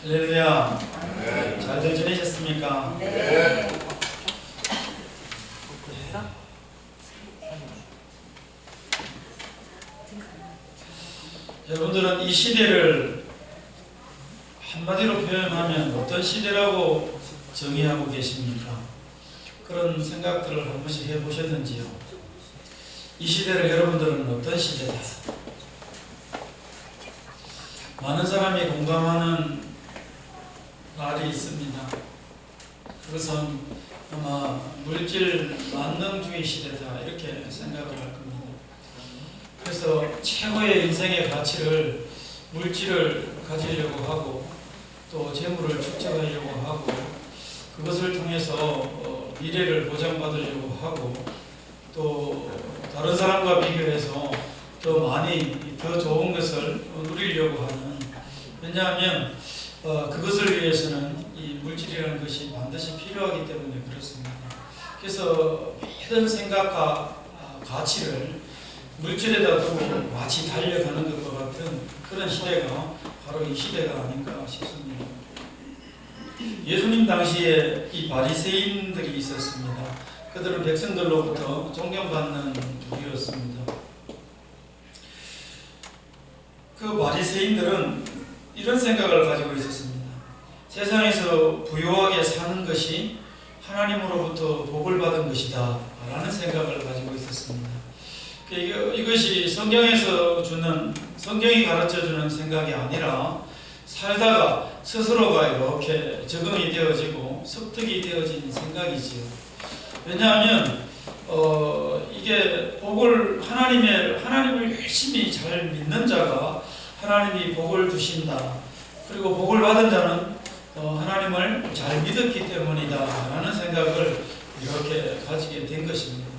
할렐루야. 잘들 지내셨습니까? 네. 여러분들은 이 시대를 한마디로 표현하면 어떤 시대라고 정의하고 계십니까? 그런 생각들을 한 번씩 해보셨는지요? 이 시대를 여러분들은 어떤 시대다? 많은 사람이 공감하는 말이 있습니다. 그것은 아마 물질 만능주의 시대다 이렇게 생각을 할 겁니다. 그래서 최고의 인생의 가치를 물질을 가지려고 하고 또 재물을 축적하려고 하고 그것을 통해서 미래를 보장받으려고 하고 또 다른 사람과 비교해서 더 많이 더 좋은 것을 누리려고 하는, 왜냐하면 그것을 위해서는 이 물질이라는 것이 반드시 필요하기 때문에 그렇습니다. 그래서 모든 생각과 가치를 물질에다 두고 마치 달려가는 것과 같은 그런 시대가 바로 이 시대가 아닌가 싶습니다. 예수님 당시에 이 바리새인들이 있었습니다. 그들은 백성들로부터 존경받는 부류였습니다. 그 바리새인들은 이런 생각을 가지고 있었습니다. 세상에서 부유하게 사는 것이 하나님으로부터 복을 받은 것이다 라는 생각을 가지고 있었습니다. 이것이 성경이 가르쳐주는 생각이 아니라 살다가 스스로가 이렇게 적응이 되어지고 습득이 되어진 생각이지요. 왜냐하면 이게 하나님을 열심히 잘 믿는 자가 하나님이 복을 주신다. 그리고 복을 받은 자는 하나님을 잘 믿었기 때문이다 라는 생각을 이렇게 가지게 된 것입니다.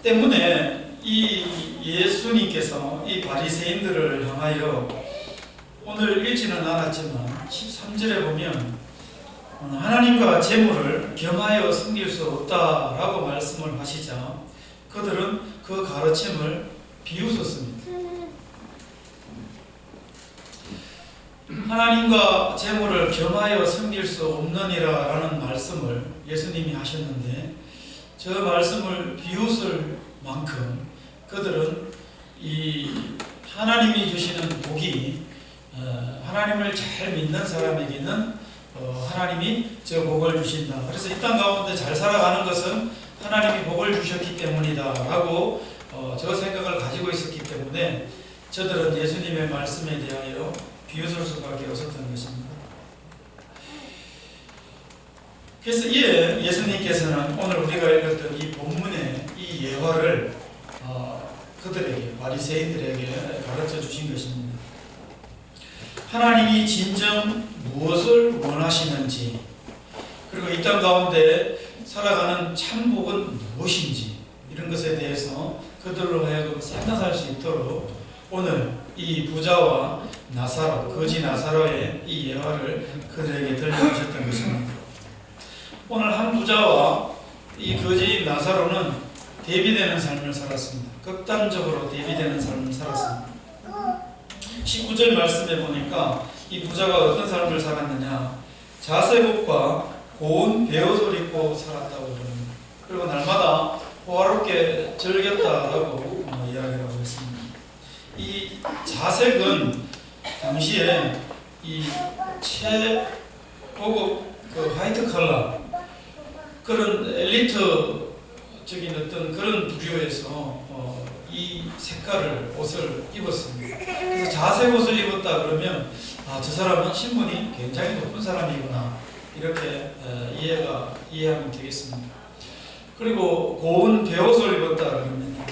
때문에 이 예수님께서 이 바리새인들을 향하여 오늘 읽지는 않았지만 13절에 보면 하나님과 재물을 겸하여 섬길 수 없다라고 말씀을 하시자 그들은 그 가르침을 비웃었습니다. 하나님과 재물을 겸하여 섬길 수 없느니라라는 말씀을 예수님이 하셨는데 저 말씀을 비웃을 만큼 그들은 이 하나님이 주시는 복이 하나님을 잘 믿는 사람에게는 하나님이 저 복을 주신다. 그래서 이 땅 가운데 잘 살아가는 것은 하나님이 복을 주셨기 때문이다 라고 저 생각을 가지고 있었기 때문에 저들은 예수님의 말씀에 대하여 비웃을 수밖에 없었던 것입니다. 그래서 이에 예수님께서는 오늘 우리가 읽었던 이 본문의 이 예화를 그들에게, 바리새인들에게 가르쳐 주신 것입니다. 하나님이 진정 무엇을 원하시는지, 그리고 이 땅 가운데 살아가는 참 복은 무엇인지, 이런 것에 대해서 그들로 하여금 생각할 수 있도록 오늘 이 부자와 나사로, 거지 나사로의 이 예화를 그들에게 들려주셨던 것입니다. 오늘 한 부자와 이 거지인 나사로는 대비되는 삶을 살았습니다. 극단적으로 대비되는 삶을 살았습니다. 19절 말씀에 보니까 이 부자가 어떤 삶을 살았느냐, 자세복과 고운 베옷을 입고 살았다고 그럽니다. 그리고 날마다 호화롭게 즐겼다라고 이야기를 하고 있습니다. 이 자색은 당시에 이 최고급 화이트 컬러 그런 엘리트적인 어떤 그런 부류에서 이 색깔을 옷을 입었습니다. 그래서 자색 옷을 입었다 그러면 저 사람은 신분이 굉장히 높은 사람이구나 이렇게 이해하면 되겠습니다. 그리고 고운 베옷을 입었다 그러면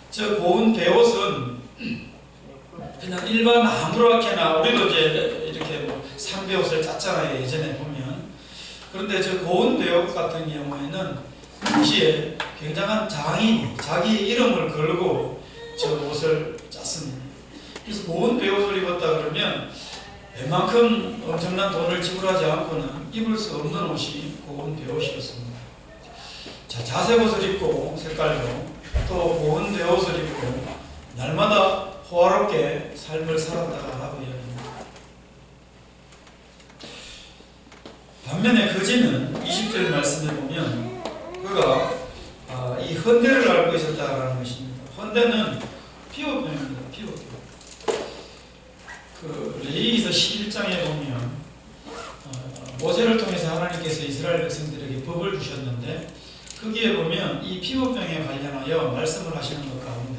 저 고운 베옷은 그냥 일반 아무렇게나 우리도 이제 이렇게 상베옷을 짰잖아요 예전에 보면. 그런데 저 고운 베옷 같은 경우에는 당시에 굉장한 장인이 자기 이름을 걸고 저 옷을 짰습니다. 그래서 고운 베옷을 입었다 그러면 웬만큼 엄청난 돈을 지불하지 않고는 입을 수 없는 옷이 고운 베옷이었습니다. 자색 옷을 입고 색깔도 또 고운 베옷을 입고 날마다 호화롭게 삶을 살았다라고 이야기합니다. 반면에 거지는 20절 말씀에 보면 그가 이 헌대를 앓고 있었다라는 것입니다. 헌대는 피부병입니다. 피부병. 그 레위기서 11장에 보면 모세를 통해서 하나님께서 이스라엘 백성들에게 법을 주셨는데 거기에 보면 이 피부병에 관련하여 말씀을 하시는 것 가운데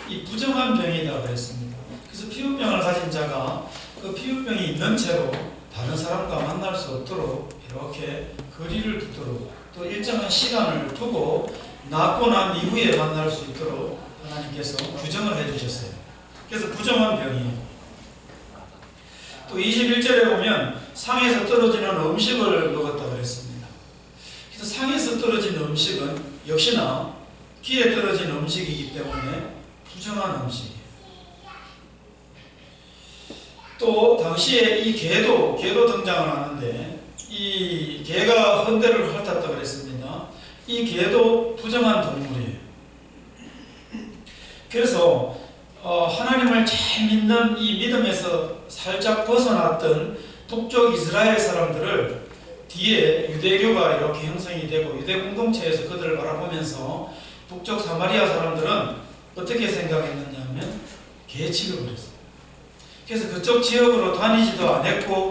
이 부정한 병이다 그랬습니다. 그래서 피부병을 가진 자가 그 피부병이 있는 채로 다른 사람과 만날 수 없도록 이렇게 거리를 두도록 또 일정한 시간을 두고 낫고 난 이후에 만날 수 있도록 하나님께서 규정을 해주셨어요. 그래서 부정한 병이에요. 또 21절에 보면 상에서 떨어지는 음식을 먹었다 그랬습니다. 그래서 상에서 떨어진 음식은 역시나 길에 떨어진 음식이기 때문에 부정한 음식이에요. 또 당시에 이 개도 등장을 하는데 이 개가 헌대를 핥았다 그랬습니다. 이 개도 부정한 동물이에요. 그래서 하나님을 잘 믿는 이 믿음에서 살짝 벗어났던 북쪽 이스라엘 사람들을 뒤에 유대교가 이렇게 형성이 되고 유대 공동체에서 그들을 바라보면서 북쪽 사마리아 사람들은 어떻게 생각했느냐 하면 개 취급을 했어요. 그래서 그쪽 지역으로 다니지도 않았고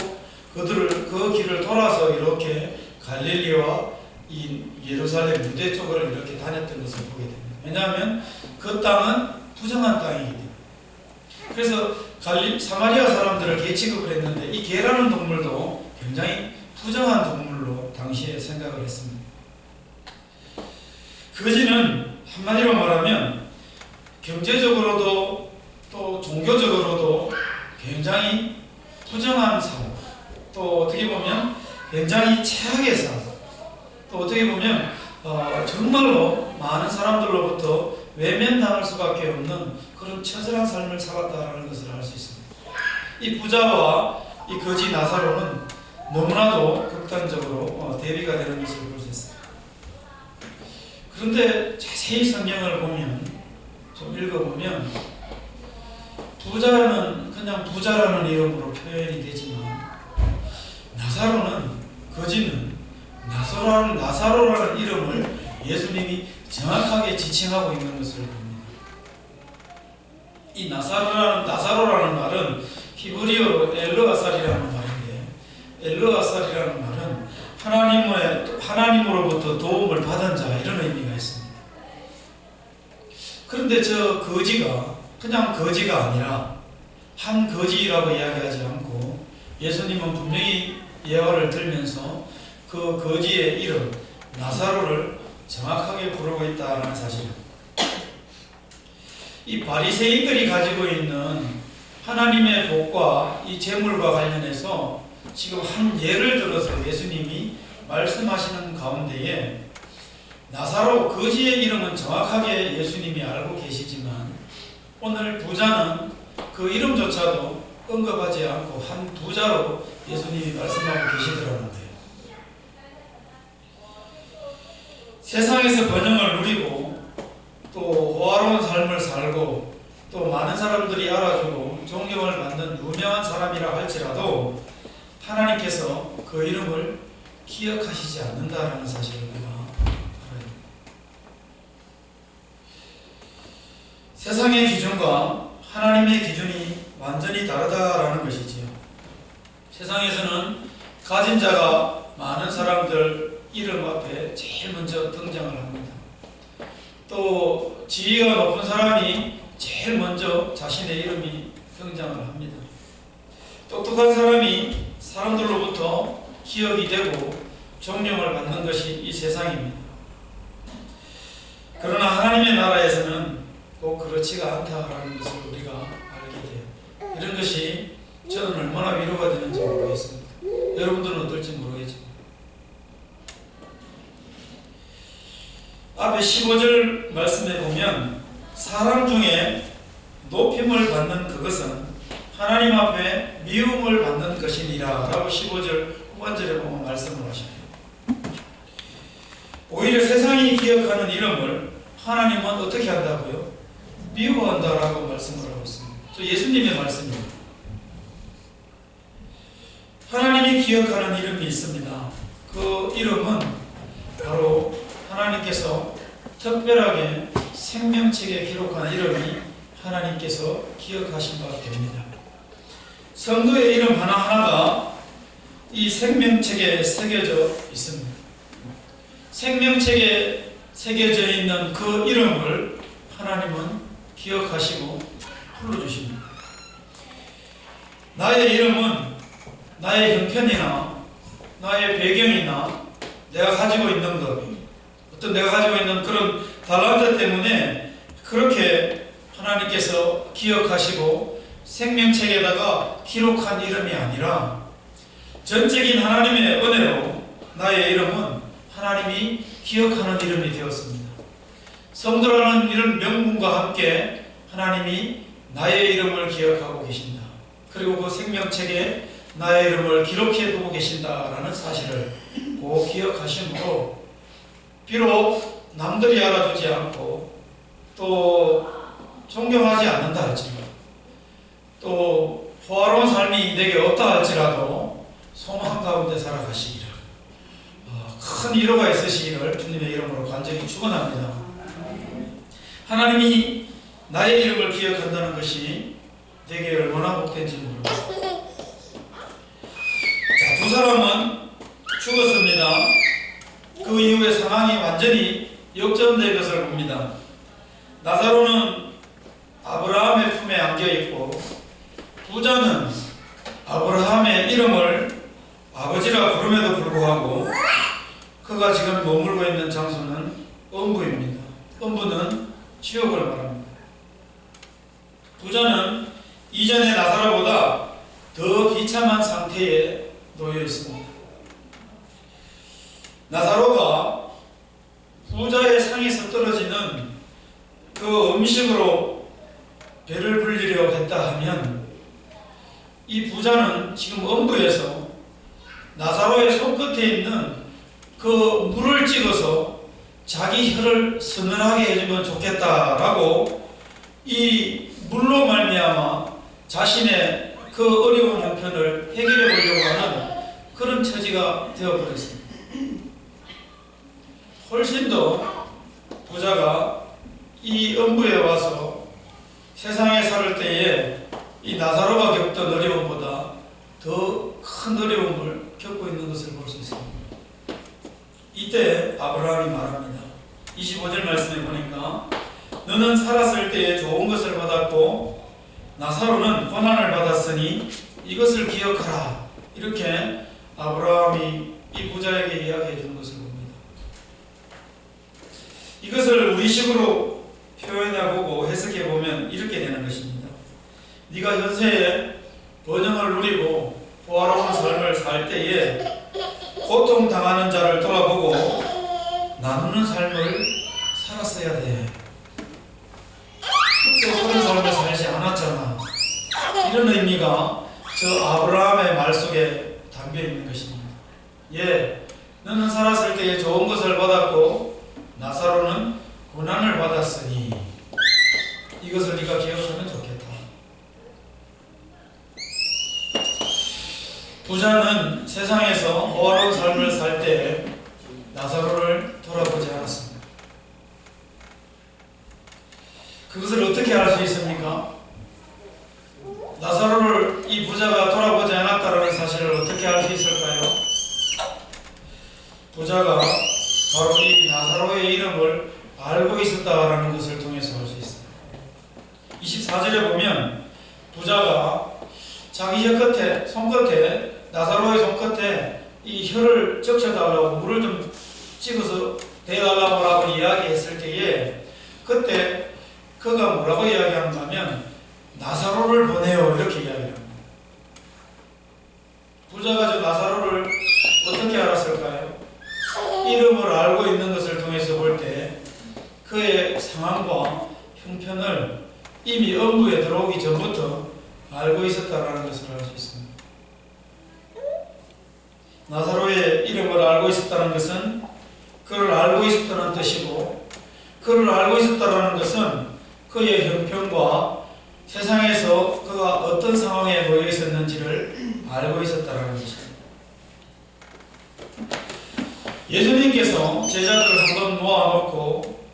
그 길을 돌아서 이렇게 갈릴리와 이 예루살렘 유대 쪽으로 이렇게 다녔던 것을 보게 됩니다. 왜냐하면 그 땅은 부정한 땅이기 때문에. 그래서 사마리아 사람들을 개 취급을 했는데 이 개라는 동물도 굉장히 부정한 동물로 당시에 생각을 했습니다. 거지는 한마디로 말하면 경제적으로도 또 종교적으로도 굉장히 부정한 삶, 또 어떻게 보면 굉장히 최악의 삶, 또 어떻게 보면 정말로 많은 사람들로부터 외면당할 수밖에 없는 그런 처절한 삶을 살았다는 것을 알 수 있습니다. 이 부자와 이 거지 나사로는 너무나도 극단적으로 대비가 되는 것을 볼 수 있습니다. 그런데 자세히 성경을 보면, 좀 읽어보면 부자는 그냥 부자라는 이름으로 표현이 되지만 나사로는, 거지는 나사로라는 이름을 예수님이 정확하게 지칭하고 있는 것을 봅니다. 이 나사로라는 말은 히브리어로 엘르아살이라는 말인데, 엘르아살이라는 말은 하나님으로부터 도움을 받은 자, 이런 의미가 있습니다. 그런데 저 거지가 그냥 거지가 아니라 한 거지라고 이야기하지 않고 예수님은 분명히 예화를 들면서 그 거지의 이름 나사로를 정확하게 부르고 있다는 사실입니다. 이 바리새인들이 가지고 있는 하나님의 복과 이 재물과 관련해서 지금 한 예를 들어서 예수님이 말씀하시는 가운데에 나사로 거지의 이름은 정확하게 예수님이 알고 계시지만 오늘 부자는 그 이름조차도 언급하지 않고 한 부자로 예수님이 말씀하고 계시더라는 거예요. 세상에서 번영을 누리고 또 호화로운 삶을 살고 또 많은 사람들이 알아주고 존경을 받는 유명한 사람이라 할지라도 하나님께서 그 이름을 기억하시지 않는다라는 사실을 우리가 알아야 됩니다. 세상의 기준과 하나님의 기준이 완전히 다르다라는 것이지요. 세상에서는 가진 자가 많은 사람들 이름 앞에 제일 먼저 등장을 합니다. 또 지위가 높은 사람이 제일 먼저 자신의 이름이 등장을 합니다. 똑똑한 사람이 사람들로부터 기억이 되고 존경을 받는 것이 이 세상입니다. 그러나 하나님의 나라에서는 꼭 그렇지가 않다라는 것을 우리가 알게 돼요. 이런 것이 저는 얼마나 위로가 되는지 모르겠습니다. 여러분들은 어떨지 모르겠지만 앞에 15절 말씀에 보면 사람 중에 높임을 받는 그것은 하나님 앞에 미움을 받는 것이니라 라고 15절 후반절에 보면 말씀을 하십니다. 오히려 세상이 기억하는 이름을 하나님은 어떻게 한다고요? 미워한다라고 말씀을 하고 있습니다. 또 예수님의 말씀입니다. 하나님이 기억하는 이름이 있습니다. 그 이름은 바로 하나님께서 특별하게 생명책에 기록한 이름이 하나님께서 기억하신 바 됩니다. 성도의 이름 하나하나가 이 생명책에 새겨져 있습니다. 생명책에 새겨져 있는 그 이름을 하나님은 기억하시고 불러주십니다. 나의 이름은 나의 형편이나 나의 배경이나 내가 가지고 있는 것, 어떤 내가 가지고 있는 그런 달란트 때문에 그렇게 하나님께서 기억하시고 생명책에다가 기록한 이름이 아니라 전적인 하나님의 은혜로 나의 이름은 하나님이 기억하는 이름이 되었습니다. 성도라는 이런 명분과 함께 하나님이 나의 이름을 기억하고 계신다. 그리고 그 생명책에 나의 이름을 기록해 두고 계신다라는 사실을 꼭 기억하시므로 비록 남들이 알아두지 않고 또 존경하지 않는다 할지라도 또 호화로운 삶이 내게 없다 할지라도 소망 가운데 살아가시기를 큰 위로가 있으시기를 주님의 이름으로 간절히 축원합니다. 하나님이 나의 이름을 기억한다는 것이 내게 얼마나 복된지 모릅니다. 자, 두 사람은 죽었습니다. 그 이후에 상황이 완전히 역전된 것을 봅니다. 나사로는 아브라함의 품에 안겨있고 부자는 아브라함의 이름을 아버지라 부름에도 불구하고 그가 지금 머물고 있는 장소는 음부입니다. 음부는 지옥을 말합니다. 부자는 이전의 나사로보다 더 비참한 상태에 놓여 있습니다. 나사로가 부자의 상에서 떨어지는 그 음식으로 배를 불리려 했다 하면 이 부자는 지금 음부에서 나사로의 손끝에 있는 그 물을 찍어서 자기 혀를 서늘하게 해주면 좋겠다라고 이 물로 말미암아 자신의 그 어려운 형편을 해결해 보려고 하는 그런 처지가 되어버렸습니다. 훨씬 더 부자가 이 음부에 와서 세상에 살 때에 이 나사로가 겪던 어려움보다 더 큰 어려움을 겪고 있는 것을 볼 수 있습니다. 이때 아브라함이 말합니다. 25절 말씀에 보니까 너는 살았을 때에 좋은 것을 받았고 나사로는 고난을 받았으니 이것을 기억하라. 이렇게 아브라함이 이 부자에게 이야기해 주는 것을 봅니다. 이것을 우리식으로 표현해보고 해석해보면 이렇게 되는 것입니다. 네가 현세에 번영을 누리고 호화로운 삶을 살 때에 고통당하는 자를 돌아보고 나누는 삶을 살았어야 돼. 또 그런 삶을 살지 않았잖아. 이런 의미가 저 아브라함의 말 속에 담겨 있는 것입니다. 예, 너는 살았을 때에 좋은 것을 받았고 나사로는 고난을 받았으니 이것을 네가 기억하면 좋겠다. 부자는 세상에서 호화로운 삶을 살 때 나사로를 돌아보지 않았습니다. 그것을 어떻게 알 수 있습니까? 나사로를 이 부자가 돌아보지 않았다는 사실을 어떻게 알 수 있을까요? 부자가 바로 이 나사로의 이름을 알고 있었다라는 것을 통해서 알 수 있습니다. 24절에 보면 부자가 자기 손끝에 나사로의 손끝에 이 혀를 적셔달라고 물을 좀 찍어서 대달라고 이야기했을 때에 그때 그가 뭐라고 이야기하는가 하면 나사로를 보내요 이렇게 이야기합니다. 부자가 저 나사로를 어떻게 알았을까요? 이름을 알고 있는 것을 통해서 볼 때 그의 상황과 형편을 이미 음부에 들어오기 전부터 알고 있었다는 것을 알 수 있습니다. 나사로의 이름을 알고 있었다는 것은 그를 알고 있었다는 뜻이고 그를 알고 있었다는 것은 그의 형편과 세상에서 모여 있었는지를 알고 있었다라는 것입니다. 예수님께서 제자들을 한번 모아놓고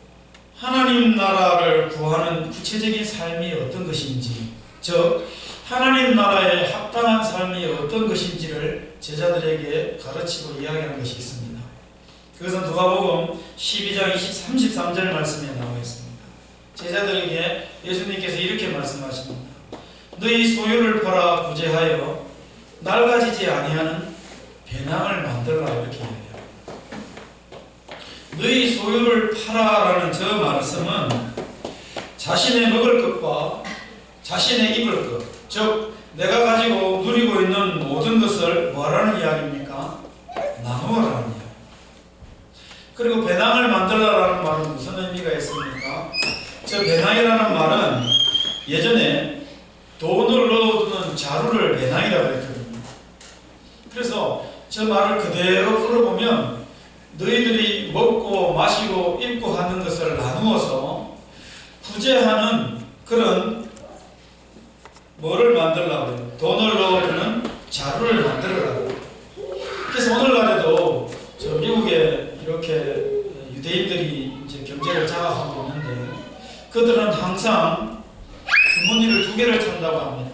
하나님 나라를 구하는 구체적인 삶이 어떤 것인지, 즉 하나님 나라에 합당한 삶이 어떤 것인지를 제자들에게 가르치고 이야기하는 것이 있습니다. 그것은 누가복음 12장 33절 말씀에 나와 있습니다. 제자들에게 예수님께서 이렇게 말씀하십니다. 너희 소유를 팔아 구제하여 낡아지지 아니하는 배낭을 만들라, 이렇게 이야기합니다. 너희 소유를 팔아라는 저 말씀은 자신의 먹을 것과 자신의 입을 것, 즉 내가 가지고 누리고 있는 모든 것을 뭐라는 이야기입니까? 나누어라는 이야기. 그리고 배낭을 만들라라는 말은 무슨 의미가 있습니까? 저 배낭이라는 말은 예전에 돈을 넣어두는 자루를 배낭이라고 했거든요. 그래서 저 말을 그대로 풀어보면 너희들이 먹고 마시고 입고 하는 것을 나누어서 구제하는 그런 뭐를 만들라고요? 돈을 넣어주는 자루를 만들으라고. 그래서 오늘날에도 저 미국에 이렇게 유대인들이 이제 경제를 장악하고 있는데 그들은 항상 주머니를 2개를 찬다고 합니다.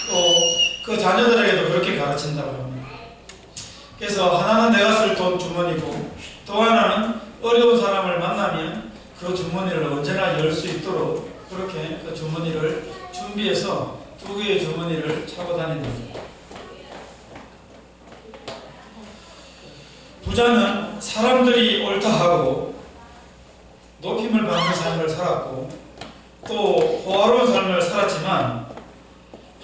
또 그 자녀들에게도 그렇게 가르친다고 합니다. 그래서 하나는 내가 쓸 돈 주머니고 또 하나는 어려운 사람을 만나면 그 주머니를 언제나 열 수 있도록 그렇게 그 주머니를 준비해서 2개의 주머니를 차고 다닌다. 부자는 사람들이 옳다 하고 높임을 받는 삶을 살았고 또 호화로운 삶을 살았지만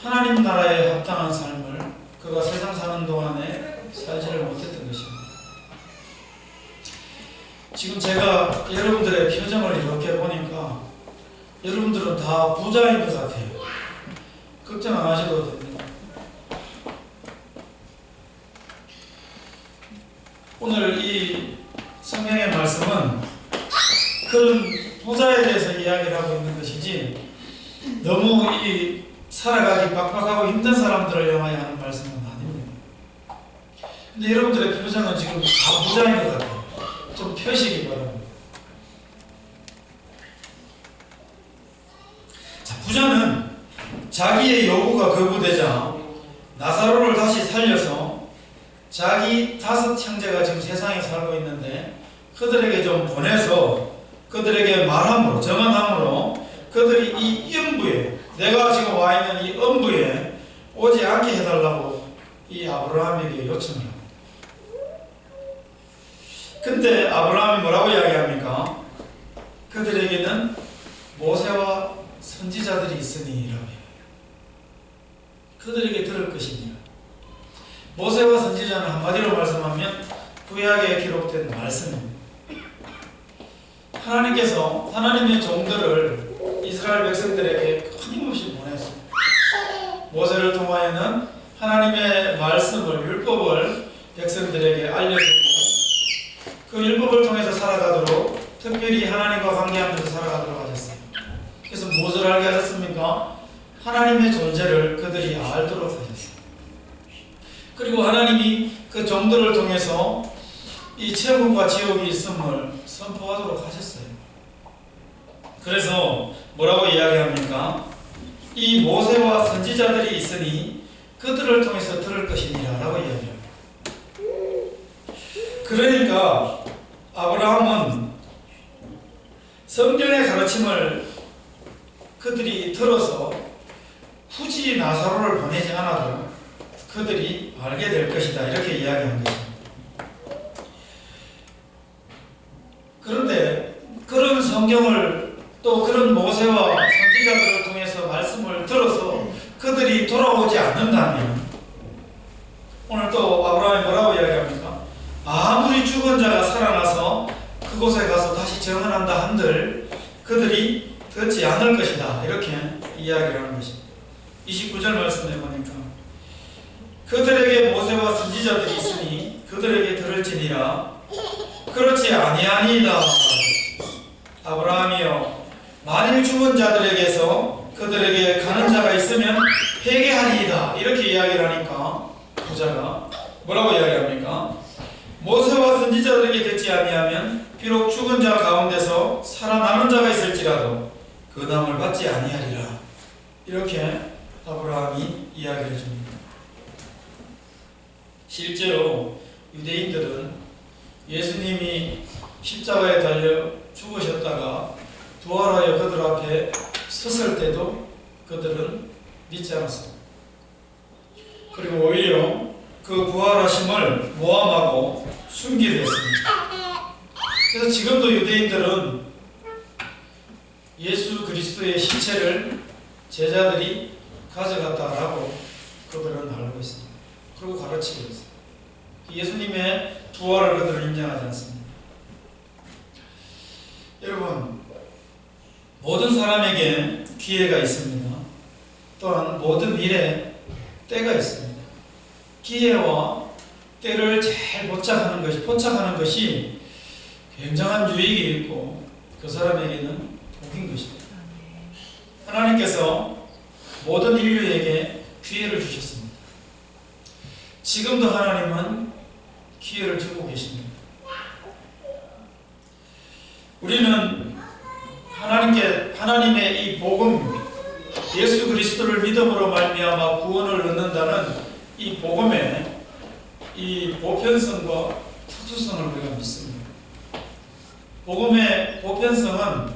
하나님 나라에 합당한 삶을 그가 세상 사는 동안에 살지를 못했던 것입니다. 지금 제가 여러분들의 표정을 이렇게 보니까 여러분들은 다 부자인 것 같아요. 걱정 안 하셔도 됩니다. 오늘 이 성경의 말씀은 그런 부자에 대해서 이야기를 하고 있는 것이지 너무 이 살아가기 빡빡하고 힘든 사람들을 향하여 하는 말씀은 아닙니다. 근데 여러분들의 표정은 지금 다 부자인 것 같아요. 좀 펴시기 바랍니다. 자, 부자는 자기의 요구가 거부되자 나사로를 다시 살려서 자기 5 형제가 지금 세상에 살고 있는데 그들에게 좀 보내서 그들에게 말함으로 정언함으로 그들이 이 음부에 내가 지금 와 있는 이 음부에 오지 않게 해달라고 이 아브라함에게 요청을 합니다. 근데 아브라함이 뭐라고 이야기합니까? 그들에게는 모세와 선지자들이 있으니 라고 해요. 그들에게 들을 것이니라. 모세와 선지자는 한마디로 말씀하면 구약에 기록된 말씀입니다. 하나님께서 하나님의 종들을 이스라엘 백성들에게 끊임없이 보냈습니다. 모세를 통하여는 하나님의 말씀을, 율법을 백성들에게 알려주고 그 율법을 통해서 살아가도록 특별히 하나님과 관계하면서 살아가도록 하셨어요. 그래서 무엇을 알게 하셨습니까? 하나님의 존재를 그들이 알도록 하셨어요. 그리고 하나님이 그 종들을 통해서 이 천국과 지옥이 있음을 선포하도록 하셨어요. 그래서 뭐라고 이야기합니까? 이 모세와 선지자들이 있으니 그들을 통해서 들을 것이니라 라고 이야기합니다. 그러니까 아브라함은 성경의 가르침을 그들이 들어서 굳이 나사로를 보내지 않아도 그들이 알게 될 것이다 이렇게 이야기한 것입니다. 그런데 그런 성경을 또 그런 모세와 선지자들을 통해서 말씀을 들어서 그들이 돌아오지 않는다면 오늘 또 아브라함이 뭐라고 이야기합니까? 아무리 죽은 자가 살아나서 그곳에 가서 다시 정언한다 한들 그들이 듣지 않을 것이다 이렇게 이야기를 하는 것입니다. 29절 말씀에 보니까 그들에게 모세와 선지자들이 있으니 그들에게 들을지니라 그렇지 아니하니이다. 아브라함이여 만일 죽은 자들에게서 그들에게 가는 자가 있으면 회개하리이다 이렇게 이렇게 이야기를 하니까 부자가 뭐라고 이야기합니까? 모세와 선지자들에게 듣지 아니하면 비록 죽은 자 가운데서 살아나는 자가 있을지라도 그 남을 받지 아니하리라. 이렇게 아브라함이 이야기를 해줍니다. 실제로 유대인들은 예수님이 십자가에 달려 죽으셨다가 부활하여 그들 앞에 섰을 때도 그들은 믿지 않았습니다. 그리고 오히려 그 부활하심을 모함하고 숨기려 했습니다. 그래서 지금도 유대인들은 예수 그리스도의 시체를 제자들이 가져갔다라고 그들은 알고 있습니다. 그리고 가르치고 있습니다. 예수님의 부활을 그들은 인정하지 않습니다. 여러분, 모든 사람에게 기회가 있습니다. 또한 모든 일에 때가 있습니다. 기회와 때를 잘 포착하는 것이 굉장한 유익이 있고 그 사람에게는 복인 것입니다. 하나님께서 모든 인류에게 기회를 주셨습니다. 지금도 하나님은 기회를 주고 계십니다. 우리는 하나님의 이 복음, 예수 그리스도를 믿음으로 말미암아 구원을 얻는다는 이 복음의 이 보편성과 특수성을 우리가 믿습니다. 복음의 보편성은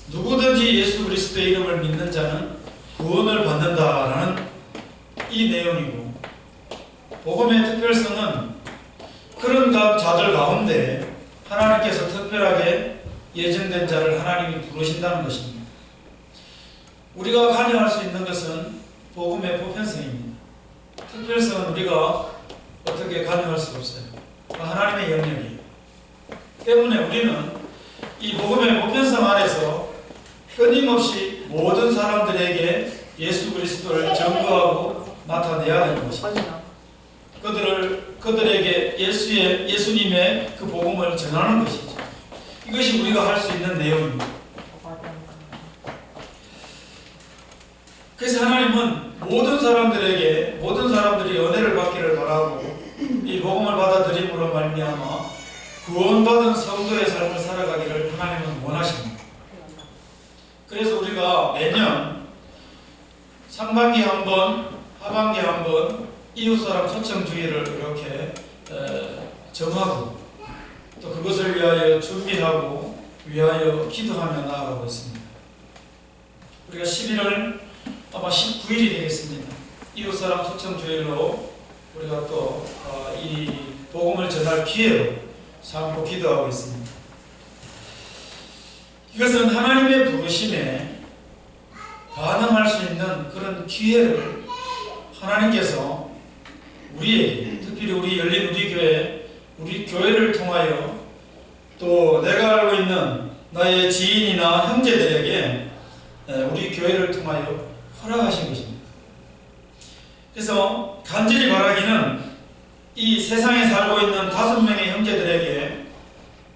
누구든지 예수 그리스도의 이름을 믿는 자는 구원을 받는다라는 이 내용이고, 복음의 특별성은 그런 자들 가운데 하나님께서 특별하게 예정된 자를 하나님이 부르신다는 것입니다. 우리가 관여할 수 있는 것은 복음의 보편성입니다. 특별성은 우리가 어떻게 관여할 수 없어요. 하나님의 영역이에요. 때문에 우리는 이 복음의 보편성 안에서 끊임없이 모든 사람들에게 예수 그리스도를 증거하고 나타내야 되는 것입니다. 그들에게 예수님의 그 복음을 전하는 것이죠. 이것이 우리가 할 수 있는 내용입니다. 그래서 하나님은 모든 사람들이 은혜를 받기를 바라고 이 복음을 받아들임으로 말미암아 구원받은 성도의 삶을 살아가기를 하나님은 원하십니다. 그래서 우리가 매년 상반기 한 번, 하반기 한 번 이웃사람 초청주의를 이렇게 정하고 또 그것을 위하여 준비하고 위하여 기도하며 나아가고 있습니다. 우리가 11월 아마 19일이 되겠습니다. 이웃사람 초청주일로 우리가 또 이 복음을 전할 기회로 삼고 기도하고 있습니다. 이것은 하나님의 부르심에 반응할 수 있는 그런 기회를 하나님께서 우리에게, 특별히 우리 열린 우리 교회를 통하여 또 내가 알고 있는 나의 지인이나 형제들에게 우리 교회를 통하여 허락하신 것입니다. 그래서 간절히 바라기는 이 세상에 살고 있는 5명의 형제들에게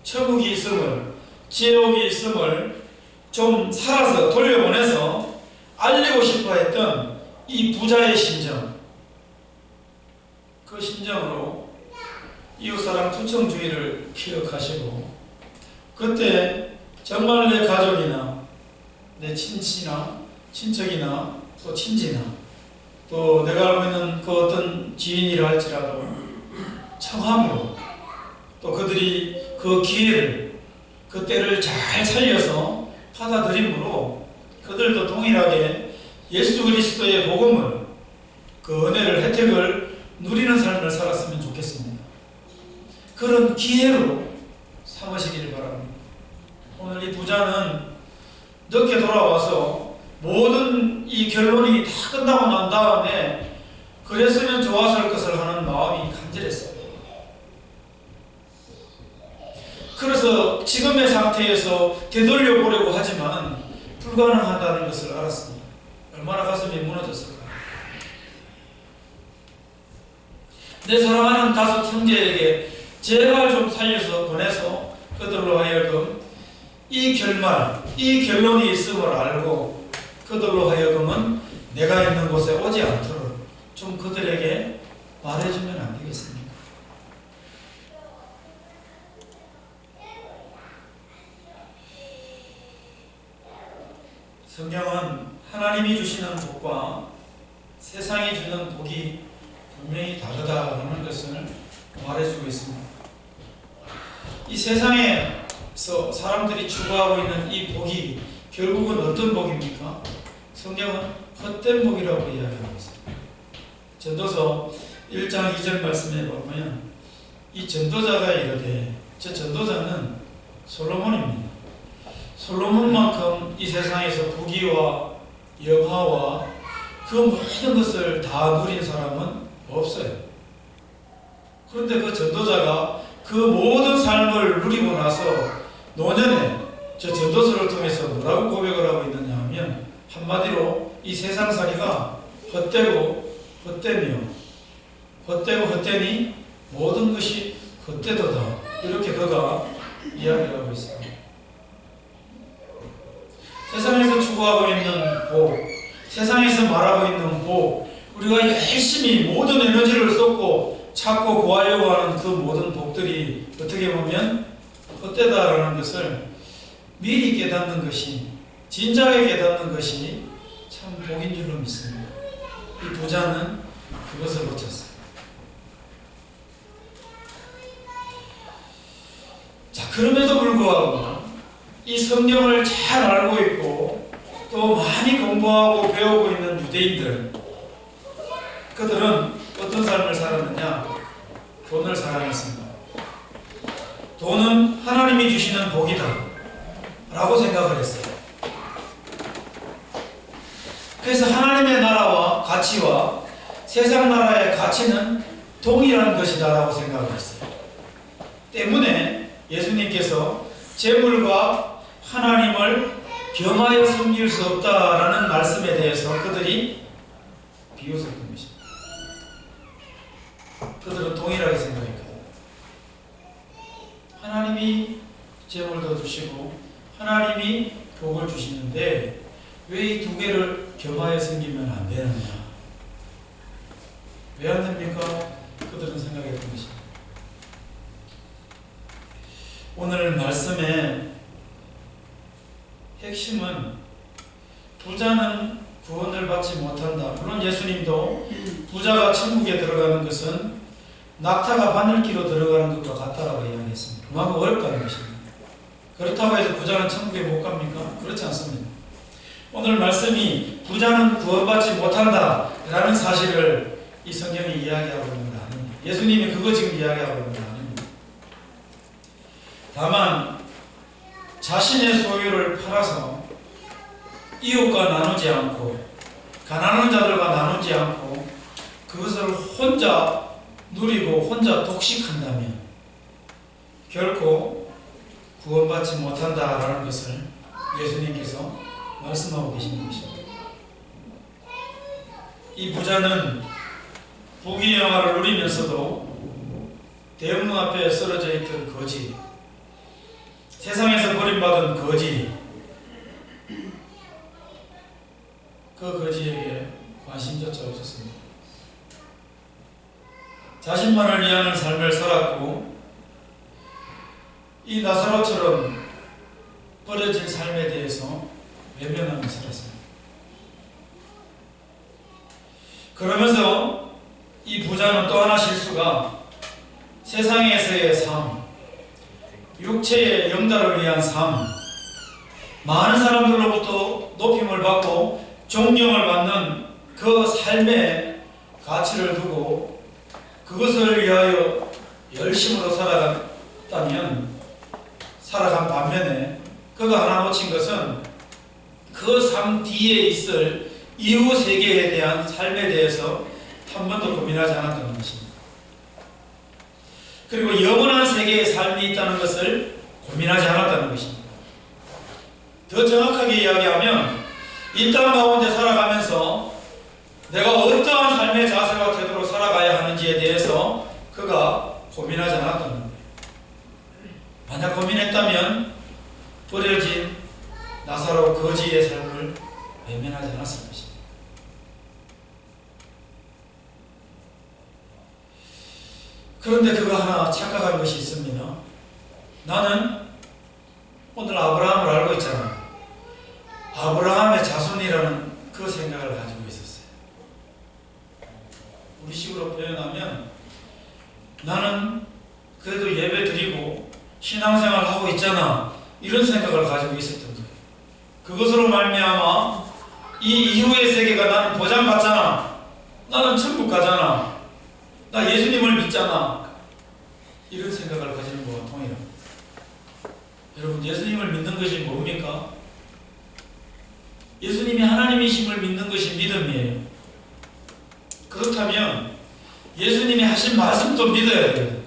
천국이 있음을, 지옥이 있음을 좀 살아서 돌려보내서 알리고 싶어 했던 이 부자의 심정, 그 심정으로 이웃사람 초청주의를 기억하시고 그때 정말 내 가족이나 내 친치나 친척이나 또 친지나 또 내가 알고 있는 그 어떤 지인이라 할지라도 청함으로 또 그들이 그 기회를, 그 때를 잘 살려서 받아들임으로 그들도 동일하게 예수 그리스도의 복음을, 그 은혜를, 혜택을 누리는 삶을 살았으면 좋겠습니다. 그런 기회로 삼으시기를 바랍니다. 오늘 이 부자는 늦게 돌아와서 모든 이 결론이 다 끝나고 난 다음에 그랬으면 좋았을 것을 하는 마음이 간절했어요. 그래서 지금의 상태에서 되돌려 보려고 하지만 불가능하다는 것을 알았습니다. 얼마나 가슴이 무너졌을까. 내 사랑하는 5 형제에게 제발 좀 살려서 보내서 그들로 하여금 이 결론이 있음을 알고 그들로 하여금은 내가 있는 곳에 오지 않도록 좀 그들에게 말해주면 안 되겠습니까? 성경은 하나님이 주시는 복과 세상이 주는 복이 분명히 다르다는 것을 말해주고 있습니다. 이 세상에서 사람들이 추구하고 있는 이 복이 결국은 어떤 복입니까? 성경은 헛된 복이라고 이야기하고 있습니다. 전도서 1장 2절 말씀에 보면 이 전도자가 이르되, 저 전도자는 솔로몬입니다. 솔로몬만큼 이 세상에서 부귀와 영화와 그 모든 것을 다 누린 사람은 없어요. 그런데 그 전도자가 그 모든 삶을 누리고 나서 노년에 저 전도서를 통해서 뭐라고 고백을 하고 있느냐 하면, 한마디로 이 세상살이가 헛되고 헛되며 헛되고 헛되니 모든 것이 헛되도다, 이렇게 그가 이야기를 하고 있습니다. 세상에서 추구하고 있는 복, 세상에서 말하고 있는 복, 우리가 열심히 모든 에너지를 쏟고 찾고 구하려고 하는 그 모든 복들이 어떻게 보면 헛되다라는 것을 미리 깨닫는 것이, 진작에 깨닫는 것이 참 복인 줄로 믿습니다. 이 부자는 그것을 놓쳤어요. 자, 그럼에도 불구하고 이 성경을 잘 알고 있고 또 많이 공부하고 배우고 있는 유대인들, 그들은 어떤 삶을 살았느냐? 돈을 사랑했습니다. 돈은 하나님이 주시는 복이다 라고 생각을 했어요. 그래서 하나님의 나라와 가치와 세상 나라의 가치는 동일한 것이다 라고 생각을 했어요. 때문에 예수님께서 재물과 하나님을 겸하여 섬길 수 없다라는 말씀에 대해서 그들이 비웃었던 것입니다. 그들은 동일하게 생각했거든요. 하나님이 재물도 주시고 하나님이 복을 주시는데 왜 이 두 개를 겸하여 섬기면 안 되느냐? 왜 안 됩니까? 그들은 생각했던 것입니다. 오늘 말씀의 핵심은 부자는 구원을 받지 못한다. 물론 예수님도 부자가 천국에 들어가는 것은 낙타가 바늘기로 들어가는 것과 같다라고 이야기했습니다. 그만큼 어렵다는 것입니다. 그렇다고 해서 부자는 천국에 못 갑니까? 그렇지 않습니다. 오늘 말씀이 부자는 구원받지 못한다 라는 사실을 이 성경이 이야기하고 있는 거 아닙니다. 예수님이 그거 지금 이야기하고 있는 거 아닙니다. 다만 자신의 소유를 팔아서 이웃과 나누지 않고 가난한 자들과 나누지 않고 그것을 혼자 누리고 혼자 독식한다면 결코 구원받지 못한다라는 것을 예수님께서 말씀하고 계시는 것입니다. 이 부자는 부귀 영화를 누리면서도 대문 앞에 쓰러져 있던 거지, 세상에서 버림받은 거지, 그 거지에게 관심조차 없었습니다. 자신만을 위하는 삶을 살았고 이 나사로처럼 버려진 삶에 대해서 외면하며 살았습니다. 그러면서 이 부자는 또 하나 실수가 세상에서의 삶, 육체의 영달을 위한 삶, 많은 사람들로부터 높임을 받고 존경을 받는 그 삶의 가치를 두고 그것을 위하여 열심으로 살아간 반면에 그가 하나 놓친 것은 그 삶 뒤에 있을 이후 세계에 대한 삶에 대해서 한 번도 고민하지 않았다는 것입니다. 그리고 영원한 세계의 삶이 있다는 것을 고민하지 않았다는 것입니다. 더 정확하게 이야기하면 이 땅 가운데 살아가면서 내가 어떠한 삶의 자세와 태도로 살아가야 하는지에 대해서 그가 고민하지 않았다는 거예요. 만약 고민했다면 버려진 나사로 거지의 삶을 외면하지 않았을 것입니다. 그런데 그거 하나 착각한 것이 있습니다. 나는 오늘 아브라함을 알고 있잖아. 아브라함의 자손이라는 그 생각을 가지고 있었어요. 우리식으로 표현하면 나는 그래도 예배 드리고 신앙생활 하고 있잖아, 이런 생각을 가지고 있었던 거예요. 그것으로 말미암아 이 이후의 세계가 나는 보장받잖아, 나는 천국 가잖아, 나 예수님을 믿잖아, 이런 생각을 가지는 것과 동일합니다. 여러분, 예수님을 믿는 것이 뭡니까? 예수님이 하나님이심을 믿는 것이 믿음이에요. 그렇다면 예수님이 하신 말씀도 믿어야 돼요.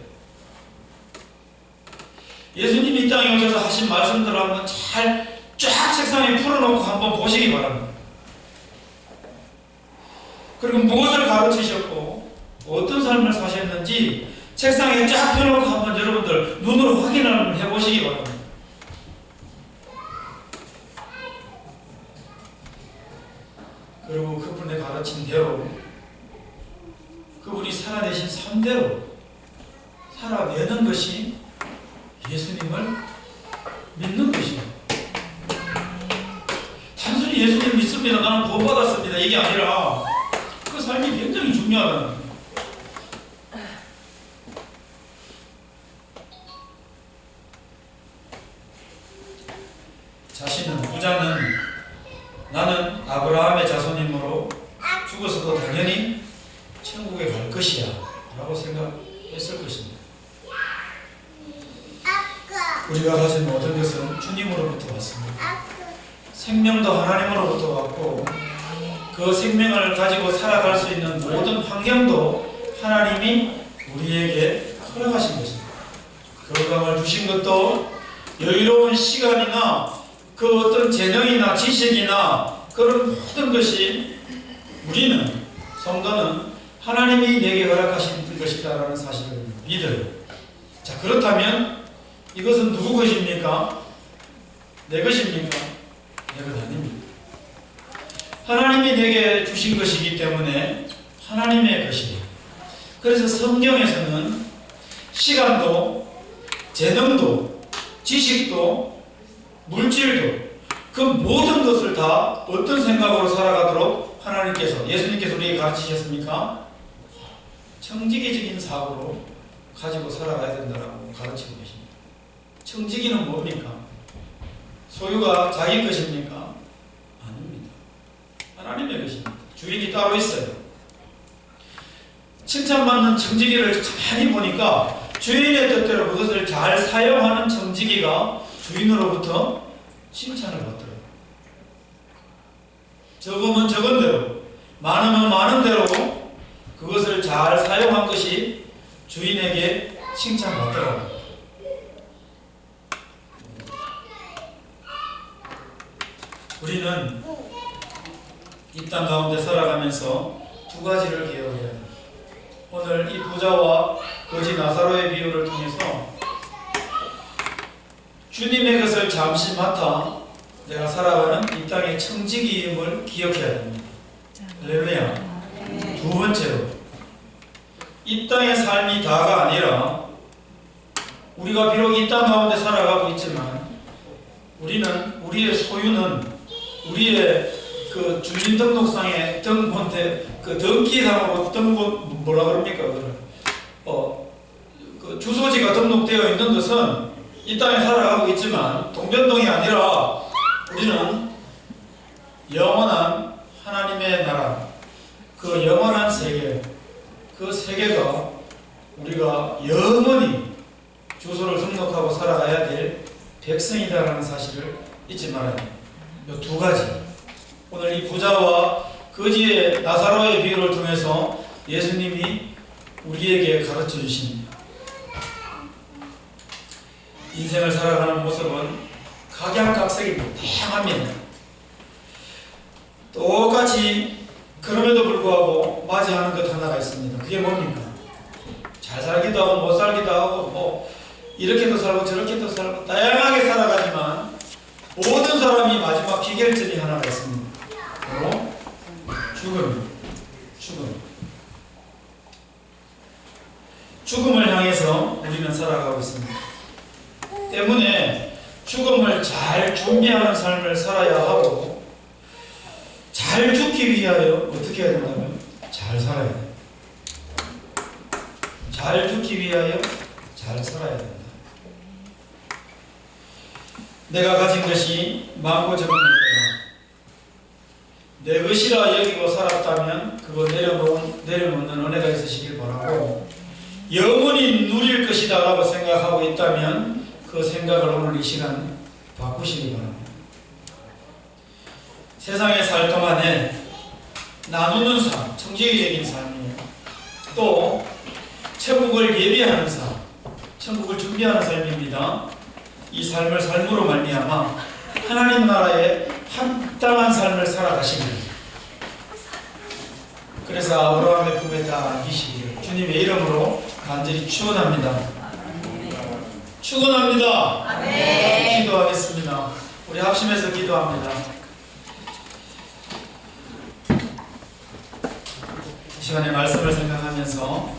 예수님이 이 땅에 오셔서 하신 말씀들을 한번 잘 쫙 책상에 풀어놓고 한번 보시기 바랍니다. 그리고 무엇을 가르치셨고 어떤 삶을 사셨는지 책상에 쫙 펴놓고 한번 여러분들 눈으로 확인을 해보시기 바랍니다. 그리고 그분의 가르친 대로, 그분이 살아내신 삶대로 살아내는 것이 예수님을 믿는 것입니다. 단순히 예수님 믿습니다, 나는 구원받았습니다, 이게 아니라 그 삶이 굉장히 중요하다는 거예요. 자신은, 부자는 나는 아브라함의 자손이므로 죽어서도 당연히 천국에 갈 것이야 라고 생각했을 것입니다. 우리가 가진 모든 것은 주님으로부터 왔습니다. 생명도 하나님으로부터 왔고 그 생명을 가지고 살아갈 수 있는 모든 환경도 하나님이 우리에게 허락하신 것입니다. 건강을 주신 것도 여유로운 시간이나 그 어떤 재능이나 지식이나 그런 모든 것이 우리는, 성도는 하나님이 내게 허락하신 것이다라는 사실을 믿어요. 자, 그렇다면 이것은 누구 것입니까? 내 것입니까? 내 것 아닙니다. 하나님이 내게 주신 것이기 때문에 하나님의 것이에요. 그래서 성경에서는 시간도, 재능도, 지식도, 물질도, 그 모든 것을 다 어떤 생각으로 살아가도록 하나님께서, 예수님께서 우리에게 가르치셨습니까? 청지기적인 사고로 가지고 살아가야 된다고 가르치고 계십니다. 청지기는 뭡니까? 소유가 자기 것입니까? 아닙니다. 하나님의 것입니다. 주인이 따로 있어요. 칭찬받는 청지기를 가만히 보니까 주인의 뜻대로 그것을 잘 사용하는 청지기가 주인으로부터 칭찬을 받더라고요. 적으면 적은 대로, 많으면 많은 대로 그것을 잘 사용한 것이 주인에게 칭찬받더라고요. 우리는 이 땅 가운데 살아가면서 두 가지를 기억해야 합니다. 오늘 이 부자와 거지 나사로의 비유를 통해서 주님의 것을 잠시 맡아 내가 살아가는 이 땅의 청지기임을 기억해야 됩니다. 할렐루야. 두 번째로, 이 땅의 삶이 다가 아니라 우리가 비록 이 땅 가운데 살아가고 있지만 우리는, 우리의 소유는 우리의 그 주민등록상에 그 등기상으로 등본, 뭐라 그럽니까? 그 주소지가 등록되어 있는 것은 이 땅에 살아가고 있지만 동변동이 아니라 우리는 영원한 하나님의 나라, 그 영원한 세계, 그 세계가 우리가 영원히 주소를 등록하고 살아가야 될 백성이다라는 사실을 잊지 말아야 합니다. 이 두 가지, 오늘 이 부자와 거지의 나사로의 비유를 통해서 예수님이 우리에게 가르쳐 주십니다. 인생을 살아가는 모습은 각양각색입니다. 다양합니다. 똑같이 그럼에도 불구하고 맞이하는 것 하나가 있습니다. 그게 뭡니까? 잘 살기도 하고 못 살기도 하고 뭐 이렇게도 살고 저렇게도 살고 다양하게 살아가지만 모든 사람이 마지막 기결점이 하나가 있습니다. 바로 죽음. 죽음을 향해서 우리는 살아가고 있습니다. 때문에 죽음을 잘 준비하는 삶을 살아야 하고, 잘 죽기 위하여 어떻게 해야 된다면 잘 살아야 돼요. 잘 죽기 위하여 잘 살아야 된다. 내가 가진 것이 많고 적은 것보다 내 것이라 여기고 살았다면 그거 내려놓는 은혜가 있으시길 바라고, 영원히 누릴 것이다 라고 생각하고 있다면 그 생각을 오늘 이 시간 바꾸시기 바랍니다. 세상에 살 동안에 나누는 삶, 청지기적인 삶이에요. 또 천국을 예비하는 삶, 천국을 준비하는 삶입니다. 이 삶을 삶으로 말미암아 하나님 나라에 합당한 삶을 살아가시길, 그래서 아브라함의 품에 다 안기시기를 주님의 이름으로 간절히 축원합니다. 축원합니다. 아멘. 기도하겠습니다. 우리 합심해서 기도합니다. 이 시간에 말씀을 생각하면서